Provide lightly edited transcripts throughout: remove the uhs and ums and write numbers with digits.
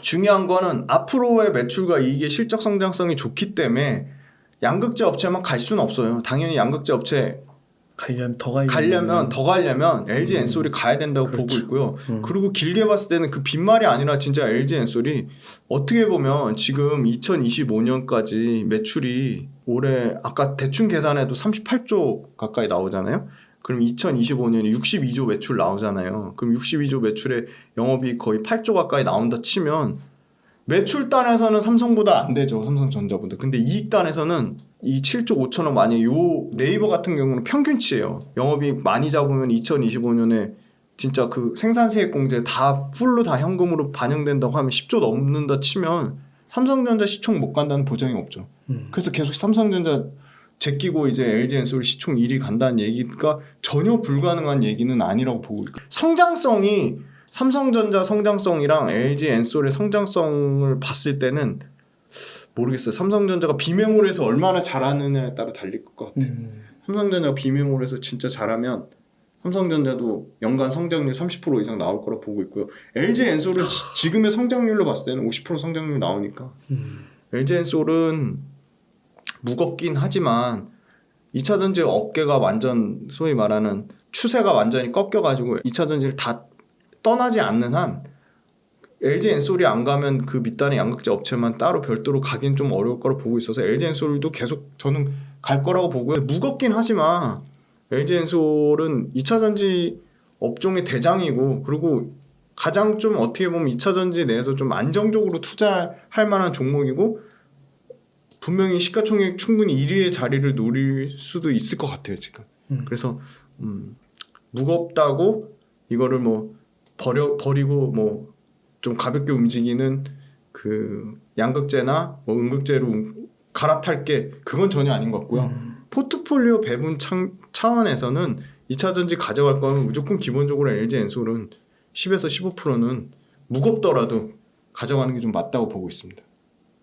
중요한 거는 앞으로의 매출과 이익의 실적 성장성이 좋기 때문에 양극재 업체만 갈 수는 없어요. 당연히 양극재 업체 가려면 LG 엔솔이 가야 된다고 보고 있고요. 그리고 길게 봤을 때는 그 빈말이 아니라 진짜 LG 엔솔이 어떻게 보면 지금 2025년까지 매출이 올해 아까 대충 계산해도 38조 가까이 나오잖아요. 그럼 2025년에 62조 매출 나오잖아요. 그럼 62조 매출에 영업이익 거의 8조 가까이 나온다 치면 매출단에서는 삼성보다 안 되죠. 삼성전자보다. 근데 이익단에서는 이 7조 5천억 만약에 요 네이버 같은 경우는 평균치예요. 영업이익 많이 잡으면 2025년에 진짜 그 생산세액 공제 다 풀로 다 현금으로 반영된다고 하면 10조 넘는다 치면 삼성전자 시총 못 간다는 보장이 없죠. 그래서 계속 삼성전자 제끼고 이제 LG엔솔 시총 1위 간다는 얘기가 전혀 불가능한 얘기는 아니라고 보고 있고 성장성이 삼성전자 성장성이랑 LG엔솔의 성장성을 봤을 때는 모르겠어요. 삼성전자가 비메모리에서 얼마나 잘하느냐에 따라 달릴 것 같아요. 삼성전자가 비메모리에서 진짜 잘하면 삼성전자도 연간 성장률 30% 이상 나올 거라 보고 있고요. LG엔솔은 지금의 성장률로 봤을 때는 50% 성장률 나오니까 LG엔솔은 무겁긴 하지만 2차전지 업계가 완전 소위 말하는 추세가 완전히 꺾여가지고 2차전지를 다 떠나지 않는 한 LG엔솔이 안 가면 그 밑단의 양극재 업체만 따로 별도로 가긴 좀 어려울 거라 보고 있어서 LG엔솔도 계속 저는 갈 거라고 보고요. 무겁긴 하지만 LG엔솔은 2차전지 업종의 대장이고 그리고 가장 좀 어떻게 보면 2차전지 내에서 좀 안정적으로 투자할 만한 종목이고 분명히 시가총액 충분히 1위의 자리를 노릴 수도 있을 것 같아요 지금. 그래서 무겁다고 이거를 뭐 버리고 뭐 좀 가볍게 움직이는 그 양극재나 뭐 음극재로 갈아탈게 그건 전혀 아닌 것 같고요. 포트폴리오 배분 차원에서는 2차전지 가져갈 거면 무조건 기본적으로 LG엔솔은 10에서 15%는 무겁더라도 가져가는 게 좀 맞다고 보고 있습니다.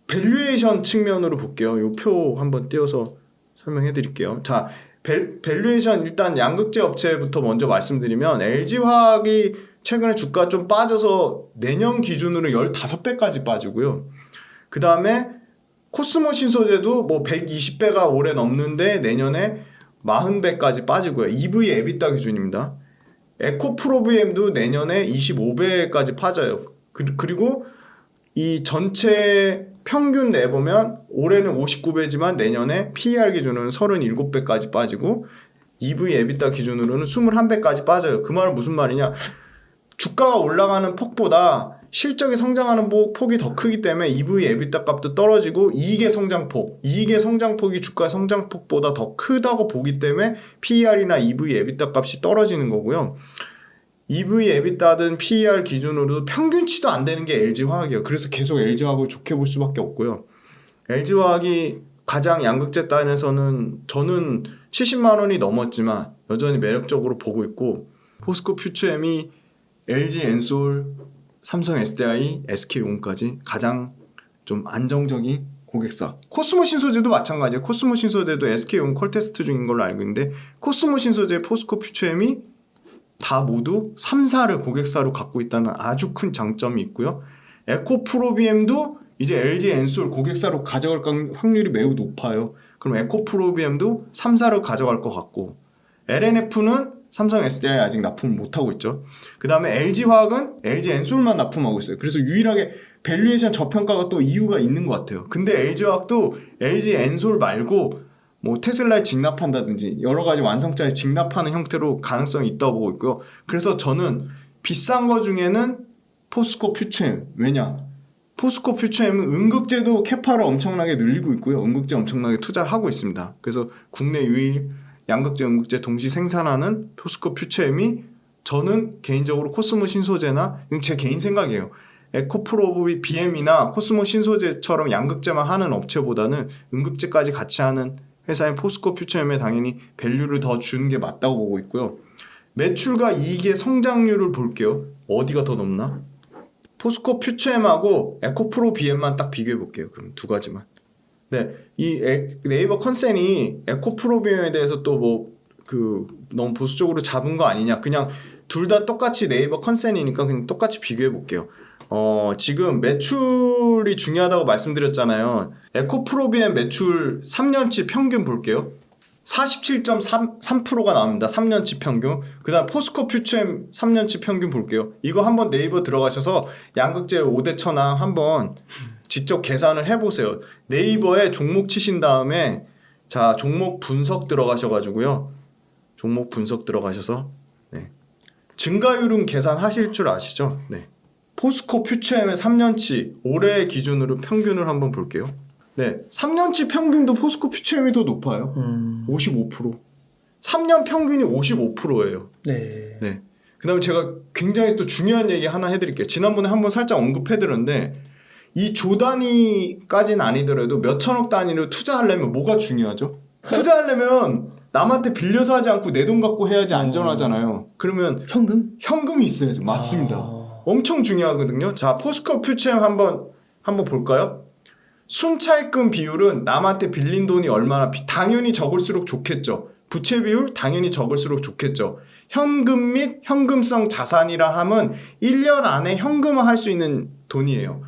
밸류에이션 측면으로 볼게요. 이 표 한번 띄워서 설명해 드릴게요. 자, 밸류에이션 일단 양극재 업체부터 먼저 말씀드리면 LG화학이 최근에 주가 좀 빠져서 내년 기준으로 15배까지 빠지고요. 그 다음에 코스모 신소재도 뭐 120배가 올해 넘는데 내년에 40배까지 빠지고요. EV EBITDA 기준입니다. 에코프로비엠도 내년에 25배까지 빠져요. 그리고 이 전체 평균 내보면 올해는 59배지만 내년에 PER 기준으로는 37배까지 빠지고 EV EBITDA 기준으로는 21배까지 빠져요. 그 말은 무슨 말이냐? 주가가 올라가는 폭보다 실적이 성장하는 폭이 더 크기 때문에 EV EBITDA 값도 떨어지고 이익의 성장폭이 주가 성장폭보다 더 크다고 보기 때문에 PER이나 EV EBITDA 값이 떨어지는 거고요. EV EBITDA든 PER 기준으로도 평균치도 안 되는 게 LG화학이에요. 그래서 계속 LG화학을 좋게 볼 수밖에 없고요. LG화학이 가장 양극재 단에서는 저는 70만 원이 넘었지만 여전히 매력적으로 보고 있고 포스코 퓨처엠이 LG엔솔, 삼성 SDI, SK온까지 가장 좀 안정적인 고객사. 코스모 신소재도 마찬가지예요. 코스모 신소재도 SK온 콜테스트 중인 걸로 알고 있는데 코스모 신소재, 포스코 퓨처엠이 다 모두 3사를 고객사로 갖고 있다는 아주 큰 장점이 있고요. 에코프로비엠도 이제 LG엔솔 고객사로 가져갈 확률이 매우 높아요. 그럼 에코프로비엠도 3사를 가져갈 것 같고 LNF는 삼성 SDI 아직 납품을 못하고 있죠. 그 다음에 LG화학은 LG엔솔만 납품하고 있어요. 그래서 유일하게 밸류에이션 저평가가 또 이유가 있는 것 같아요. 근데 LG화학도 LG엔솔 말고 뭐 테슬라에 직납한다든지 여러 가지 완성차에 직납하는 형태로 가능성이 있다고 보고 있고요. 그래서 저는 비싼 거 중에는 포스코 퓨처엠. 왜냐? 포스코 퓨처엠은 음극재도 캐파를 엄청나게 늘리고 있고요. 음극재 엄청나게 투자를 하고 있습니다. 그래서 국내 유일 양극재, 음극재 동시 생산하는 포스코 퓨처엠이 저는 개인적으로 코스모 신소재나 이건 제 개인 생각이에요. 에코프로비 BM이나 코스모 신소재처럼 양극재만 하는 업체보다는 음극재까지 같이 하는 회사인 포스코 퓨처엠에 당연히 밸류를 더 주는 게 맞다고 보고 있고요. 매출과 이익의 성장률을 볼게요. 어디가 더 높나? 포스코 퓨처엠하고 에코프로 BM만 딱 비교해 볼게요. 그럼 두 가지만. 네, 이 네이버 컨센이 에코프로 BM에 대해서 또 뭐 너무 보수적으로 잡은 거 아니냐? 그냥 둘 다 똑같이 네이버 컨센이니까 그냥 똑같이 비교해 볼게요. 지금 매출이 중요하다고 말씀드렸잖아요. 에코프로비엠 매출 3년치 평균 볼게요. 47.3%가 나옵니다. 3년치 평균. 그 다음 포스코 퓨처엠 3년치 평균 볼게요. 이거 한번 네이버 들어가셔서 양극재 5대 천왕 한번 직접 계산을 해보세요. 네이버에 종목 치신 다음에 자 종목 분석 들어가셔가지고요. 종목 분석 들어가셔서 네. 증가율은 계산하실 줄 아시죠? 네. 포스코 퓨처엠의 3년치 올해 기준으로 평균을 한번 볼게요. 네, 3년치 평균도 포스코 퓨처엠이 더 높아요. 55%. 3년 평균이 55%예요. 네. 네. 그다음에 제가 굉장히 또 중요한 얘기 하나 해드릴게요. 지난번에 한번 살짝 언급해드렸는데 이 조 단위까지는 아니더라도 몇 천억 단위로 투자하려면 뭐가 중요하죠? 투자하려면 남한테 빌려서 하지 않고 내 돈 갖고 해야지 안전하잖아요. 그러면 현금이 있어야죠. 맞습니다. 엄청 중요하거든요. 자, 포스코 퓨처엠 한번 볼까요? 순차입금 비율은 남한테 빌린 돈이 얼마나 당연히 적을수록 좋겠죠. 부채 비율 당연히 적을수록 좋겠죠. 현금 및 현금성 자산이라 함은 1년 안에 현금화할 수 있는 돈이에요.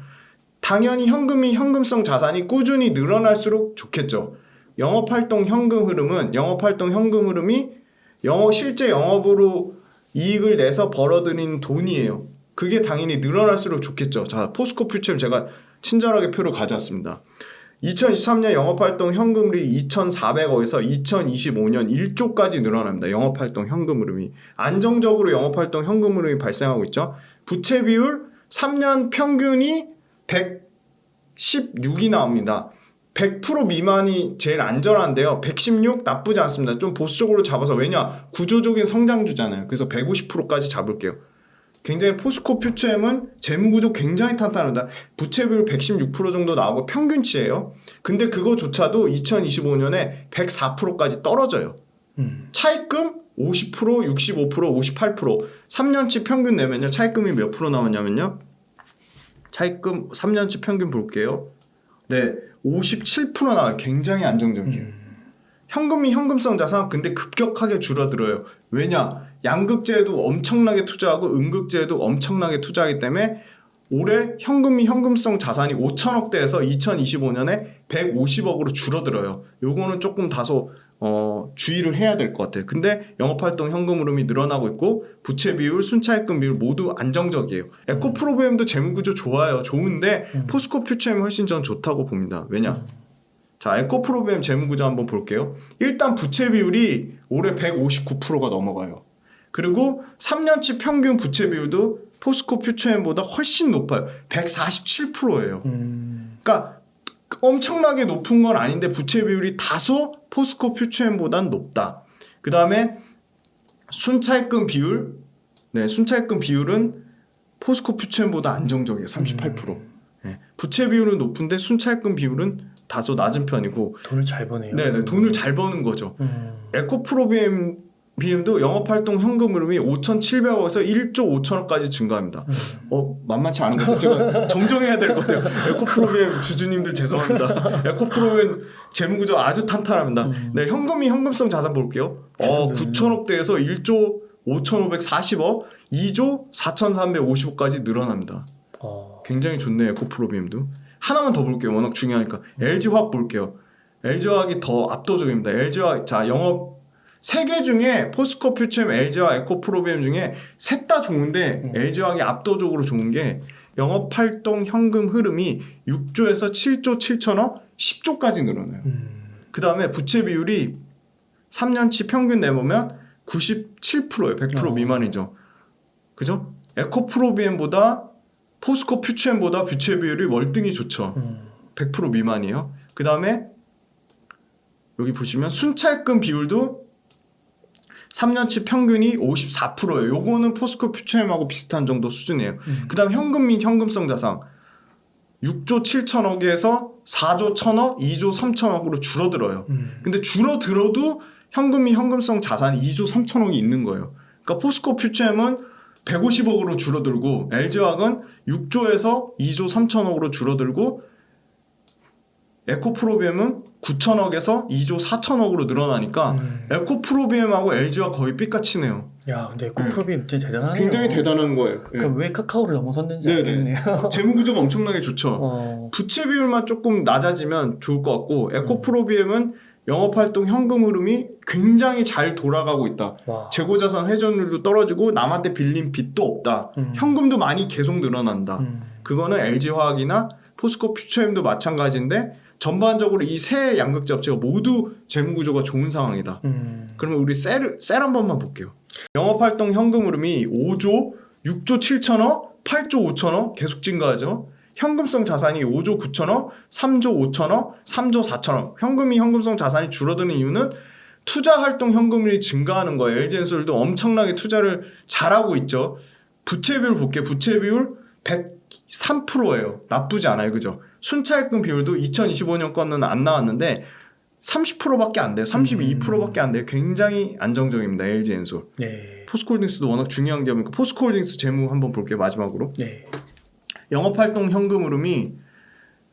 당연히 현금이 현금성 자산이 꾸준히 늘어날수록 좋겠죠. 영업활동 현금 흐름은 영업활동 현금 흐름이 실제 영업으로 이익을 내서 벌어들인 돈이에요. 그게 당연히 늘어날수록 좋겠죠. 자, 포스코 퓨처엠 제가 친절하게 표를 가져왔습니다. 2023년 영업활동 현금률이 2,400억에서 2025년 1조까지 늘어납니다. 영업활동 현금 흐름이. 안정적으로 영업활동 현금 흐름이 발생하고 있죠. 부채 비율 3년 평균이 116이 나옵니다. 100% 미만이 제일 안전한데요. 116 나쁘지 않습니다. 좀 보수적으로 잡아서 왜냐? 구조적인 성장주잖아요. 그래서 150%까지 잡을게요. 굉장히 포스코 퓨처엠은 재무구조 굉장히 탄탄합니다. 부채 비율 116% 정도 나오고 평균치예요. 근데 그거조차도 2025년에 104%까지 떨어져요. 차입금 50%, 65%, 58%. 3년치 평균 내면요. 차입금이 몇 프로 나왔냐면요. 차입금 3년치 평균 볼게요. 네, 57% 나와요. 굉장히 안정적이에요. 현금이 현금성 자산 근데 급격하게 줄어들어요. 왜냐? 양극재에도 엄청나게 투자하고 음극재에도 엄청나게 투자하기 때문에 올해 현금이 현금성 자산이 5천억대에서 2025년에 150억으로 줄어들어요. 요거는 조금 다소 주의를 해야 될 것 같아요. 근데 영업활동 현금 흐름이 늘어나고 있고 부채 비율, 순차입금 비율 모두 안정적이에요. 에코프로비엠도 재무구조 좋아요. 좋은데 포스코 퓨처엠이 훨씬 전 좋다고 봅니다. 왜냐? 자, 에코프로비엠 재무구조 한번 볼게요. 일단 부채 비율이 올해 159%가 넘어가요. 그리고 3년치 평균 부채 비율도 포스코 퓨처엠보다 훨씬 높아요. 147%예요. 그러니까 엄청나게 높은 건 아닌데 부채 비율이 다소 포스코 퓨처엠보단 높다. 그 다음에 순차입금 비율, 네, 순차입금 비율은 포스코 퓨처엠보다 안정적이에요. 38%. 네, 부채 비율은 높은데 순차입금 비율은 다소 낮은 편이고 돈을 잘 버네요. 네, 돈을 잘 버는 거죠. 에코프로비엠도 영업활동 현금 흐름이 5,700억에서 1조 5천억까지 증가합니다. 만만치 않은 것 같아요. 제가 정정해야 될 것 같아요. 에코프로비엠 주주님들 죄송합니다. 에코프로비엠 재무구조 아주 탄탄합니다. 네, 현금이 현금성 자산 볼게요. 9천억대에서 1조 5,540억, 2조 4,350억까지 늘어납니다. 굉장히 좋네요. 에코프로비엠도. 하나만 더 볼게요. 워낙 중요하니까. LG화학 볼게요. LG화학이 더 압도적입니다. LG화학 자 영업 3개 중에 포스코 퓨처엠, LG화학, 에코프로비엠 중에 셋 다 좋은데 LG화학이 압도적으로 좋은 게 영업활동 현금 흐름이 6조에서 7조 7천억, 10조까지 늘어나요. 그 다음에 부채 비율이 3년치 평균 내보면 97%예요. 100% 미만이죠. 그죠? 에코프로비엠보다 포스코 퓨처엠보다 부채 비율이 월등히 좋죠. 100% 미만이에요. 그 다음에 여기 보시면 순차입금 비율도 3년치 평균이 54%예요. 요거는 포스코 퓨처엠하고 비슷한 정도 수준이에요. 그 다음 현금 및 현금성 자산 6조 7천억에서 4조 1천억, 2조 3천억으로 줄어들어요. 근데 줄어들어도 현금 및 현금성 자산이 2조 3천억이 있는 거예요. 그러니까 포스코 퓨처엠은 150억으로 줄어들고 LG화학은 6조에서 2조 3천억으로 줄어들고 에코프로비엠은 9천억에서 2조 4천억으로 늘어나니까 에코프로비엠하고 LG와 거의 삐까치네요. 야, 근데 에코프로비엠 진짜 대단하네요. 굉장히 대단한 거예요. 그럼 왜 카카오를 넘어섰는지 네네. 알겠네요. 재무구조가 엄청나게 좋죠. 부채 비율만 조금 낮아지면 좋을 것 같고 에코프로비엠은 영업활동 현금 흐름이 굉장히 잘 돌아가고 있다. 와. 재고자산 회전율도 떨어지고 남한테 빌린 빚도 없다. 현금도 많이 계속 늘어난다. 그거는 LG화학이나 포스코퓨처엠도 마찬가지인데 전반적으로 이 세 양극재 업체가 모두 재무구조가 좋은 상황이다. 그러면 우리 셀 한 번만 볼게요. 영업활동 현금 흐름이 5조 6조 7천억 8조 5천억 계속 증가하죠. 현금성 자산이 5조 9천억 3조 5천억 3조 4천억 현금성 자산이 줄어드는 이유는 투자활동 현금률이 증가하는 거예요. LG엔솔도 엄청나게 투자를 잘하고 있죠. 부채 비율 볼게요. 부채 비율 103%예요. 나쁘지 않아요. 그죠? 순차입금 비율도 2025년 거는 안 나왔는데 30%밖에 안 돼요. 32%밖에 안 돼요. 굉장히 안정적입니다. LG엔솔. 네. 포스코홀딩스도 워낙 중요한 기업이니까 포스코홀딩스 재무 한번 볼게요. 마지막으로. 네. 영업활동 현금 흐름이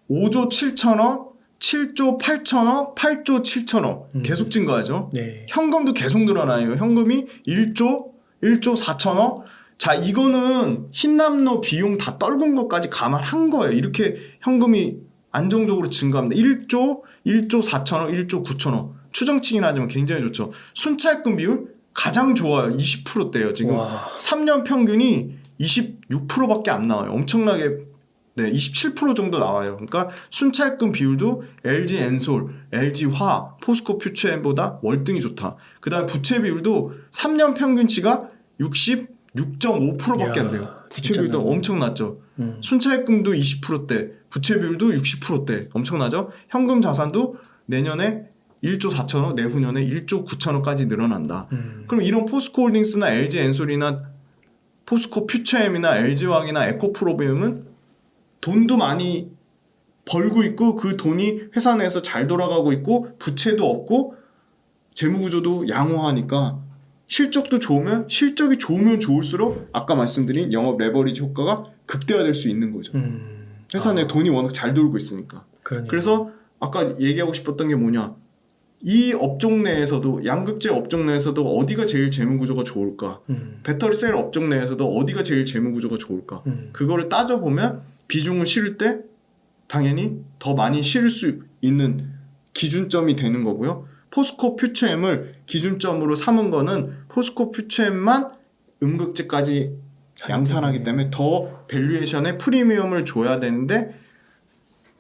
5조 7천억, 7조 8천억, 8조 7천억 계속 증가하죠. 네. 현금도 계속 늘어나요. 현금이 1조 4천억. 자, 이거는 흰남노 비용 다 떨군 것까지 감안한 거예요. 이렇게 현금이 안정적으로 증가합니다. 1조 4천억, 1조 9천억. 추정치긴 하지만 굉장히 좋죠. 순차입금 비율 가장 좋아요. 20%대예요. 지금 와. 3년 평균이 26%밖에 안 나와요. 엄청나게 27% 정도 나와요. 그러니까 순차입금 비율도 LG엔솔, LG화학, 포스코퓨처엠보다 월등히 좋다. 그 다음에 부채 비율도 3년 평균치가 66.5%밖에 안 돼요. 부채 비율도 엄청 낮죠. 순차입금도 20%대, 부채 비율도 60%대 엄청나죠. 현금 자산도 내년에 1조 4천억, 내후년에 1조 9천억까지 늘어난다. 그럼 이런 포스코홀딩스나 LG엔솔이나 포스코퓨처엠이나 LG화학이나 에코프로비엠은 돈도 많이 벌고 있고 그 돈이 회사 내에서 잘 돌아가고 있고 부채도 없고 재무구조도 양호하니까 실적도 좋으면 실적이 좋으면 좋을수록 아까 말씀드린 영업 레버리지 효과가 극대화될 수 있는 거죠. 회사 내 돈이 워낙 잘 돌고 있으니까. 그러네요. 그래서 아까 얘기하고 싶었던 게 뭐냐. 이 업종 내에서도 양극재 업종 내에서도 어디가 제일 재무구조가 좋을까? 배터리 셀 업종 내에서도 어디가 제일 재무구조가 좋을까? 그거를 따져보면 비중을 실을 때 당연히 더 많이 실을 수 있는 기준점이 되는 거고요. 포스코퓨처엠을 기준점으로 삼은 거는 포스코퓨처엠만 음극재까지 양산하기 때문에 더 밸류에이션에 프리미엄을 줘야 되는데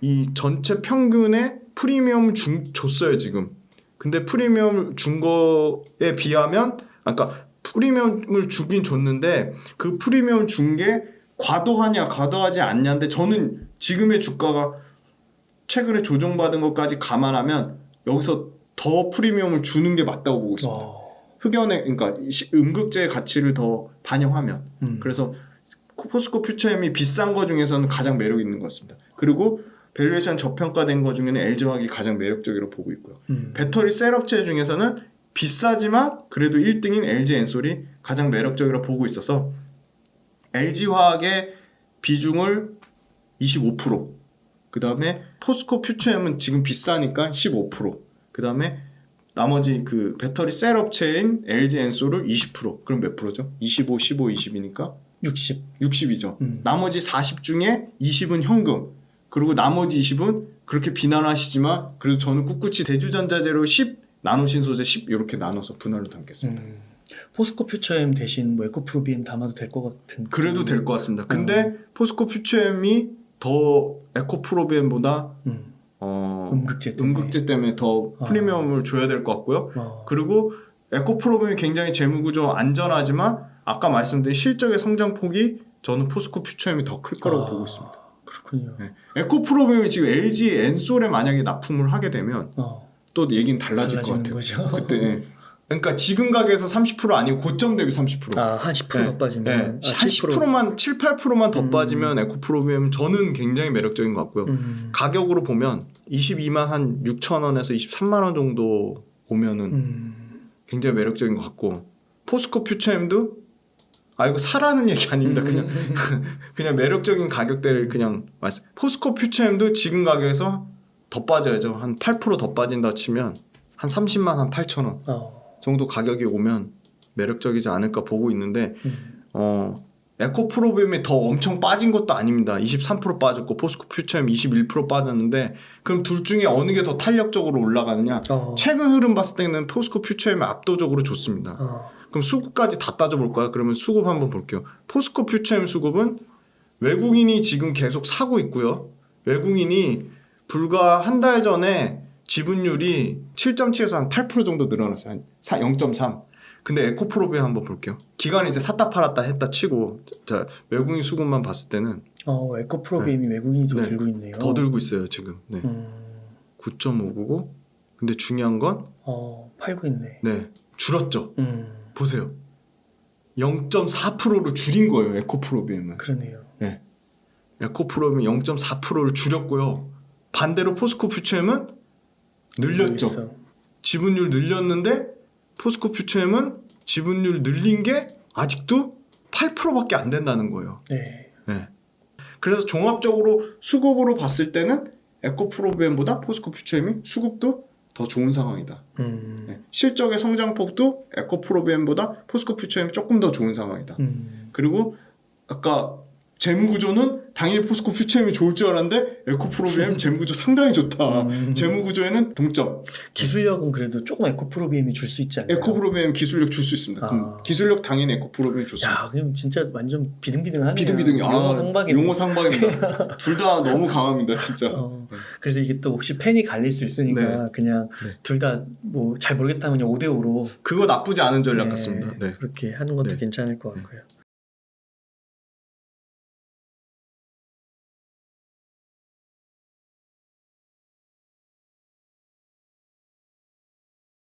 이 전체 평균에 프리미엄을 줬어요 지금. 근데 프리미엄을 준 거에 비하면 아까 프리미엄을 주긴 줬는데 그 프리미엄 준 게 과도하냐 과도하지 않냐인데 저는 지금의 주가가 최근에 조정받은 것까지 감안하면 여기서 더 프리미엄을 주는 게 맞다고 보고 있습니다. 흑연의 그러니까 음극재의 가치를 더 반영하면 그래서 포스코퓨처엠이 비싼 거 중에서는 가장 매력 있는 것 같습니다. 그리고 밸류에이션 저평가된 거 중에는 LG화학이 가장 매력적이라고 보고 있고요. 배터리 셀 업체 중에서는 비싸지만 그래도 1등인 LG엔솔이 가장 매력적이라고 보고 있어서 LG화학의 비중을 25%, 그 다음에 포스코퓨처엠은 지금 비싸니까 15%, 그 다음에 나머지 그 배터리 셀 업체인 LG엔솔을 20%. 그럼 몇 프로죠? 25, 15, 20이니까 60이죠. 나머지 40 중에 20은 현금. 그리고 나머지 20은 그렇게 비난하시지만 그래도 저는 꿋꿋이 대주전자재료 10, 나노신소재 10 이렇게 나눠서 분할로 담겠습니다. 포스코퓨처엠 대신 뭐 에코프로비엠 담아도 될 것 같은. 그래도 될 것 같습니다. 근데 포스코퓨처엠이 더 에코프로비엠보다 음극재 때문에 더 프리미엄을 줘야 될 것 같고요. 그리고 에코프로비엠이 굉장히 재무구조 안전하지만 아까 말씀드린 실적의 성장폭이 저는 포스코퓨처엠이 더 클 거라고 보고 있습니다. 그렇군요. 네. 에코프로비엠이 지금 LG엔솔에 만약에 납품을 하게 되면 또 얘기는 달라질 것 같아요. 거죠. 그때 그러니까 지금 가격에서 30% 아니고 고점 대비 30%. 한 10% 더 빠지면. 네. 한 10%만 7, 8%만 더 빠지면 에코프로비엠 저는 굉장히 매력적인 것 같고요. 가격으로 보면 22만 한 6천 원에서 23만 원 정도 보면은 굉장히 매력적인 것 같고 포스코퓨처엠도 이거 사라는 얘기 아닙니다. 그냥 매력적인 가격대를 그냥 말씀. 포스코퓨처엠도 지금 가격에서 더 빠져야죠. 한 8% 더 빠진다 치면 한 30만 한 8천 원 정도 가격이 오면 매력적이지 않을까 보고 있는데 에코프로비움이 더 엄청 빠진 것도 아닙니다. 23% 빠졌고 포스코 퓨처엠 21% 빠졌는데 그럼 둘 중에 어느 게 더 탄력적으로 올라가느냐? 최근 흐름 봤을 때는 포스코 퓨처엠이 압도적으로 좋습니다. 그럼 수급까지 다 따져볼 거야. 그러면 수급 한번 볼게요. 포스코 퓨처엠 수급은 외국인이 지금 계속 사고 있고요. 외국인이 불과 한 달 전에 지분율이 7.7에서 한 8% 정도 늘어났어요. 한 0.3. 근데 에코프로비움 한번 볼게요. 기간이 이제 샀다 팔았다 했다 치고 자 외국인 수급만 봤을 때는 에코프로비움이 외국인이 더 들고 있네요. 더 들고 있어요 지금. 네. 9.599. 근데 중요한 건 팔고 있네. 네 줄었죠. 보세요. 0.4%로 줄인 거예요 에코프로비움은. 그러네요. 네. 에코프로비움 0.4%를 줄였고요. 반대로 포스코 퓨처엠은 늘렸죠. 지분율 늘렸는데 포스코 퓨처엠은 지분율 늘린 게 아직도 8%밖에 안 된다는 거예요. 네. 네. 그래서 종합적으로 수급으로 봤을 때는 에코프로비움보다 포스코 퓨처엠이 수급도 더 좋은 상황이다. 네. 실적의 성장폭도 에코프로비움보다 포스코 퓨처엠이 조금 더 좋은 상황이다. 그리고 아까 재무구조는 당연히 포스코 퓨처엠이 좋을 줄 알았는데 에코프로비움 재무구조 상당히 좋다. 재무구조에는 동점. 기술력은 그래도 조금 에코프로비움이 줄 수 있지 않나요? 에코프로비움 기술력 줄 수 있습니다. 기술력 당연히 에코프로비움이 좋습니다. 야, 그럼 진짜 완전 비등비등하네요. 비등비등이요. 용어 상박이네. 용어 상박입니다. 둘 다 너무 강합니다, 진짜. 그래서 이게 또 혹시 팬이 갈릴 수 있으니까 그냥 둘 다 뭐 잘 모르겠다면 그냥 5대5로 그거 나쁘지 않은 전략 같습니다. 네. 그렇게 하는 것도 괜찮을 것 같고요.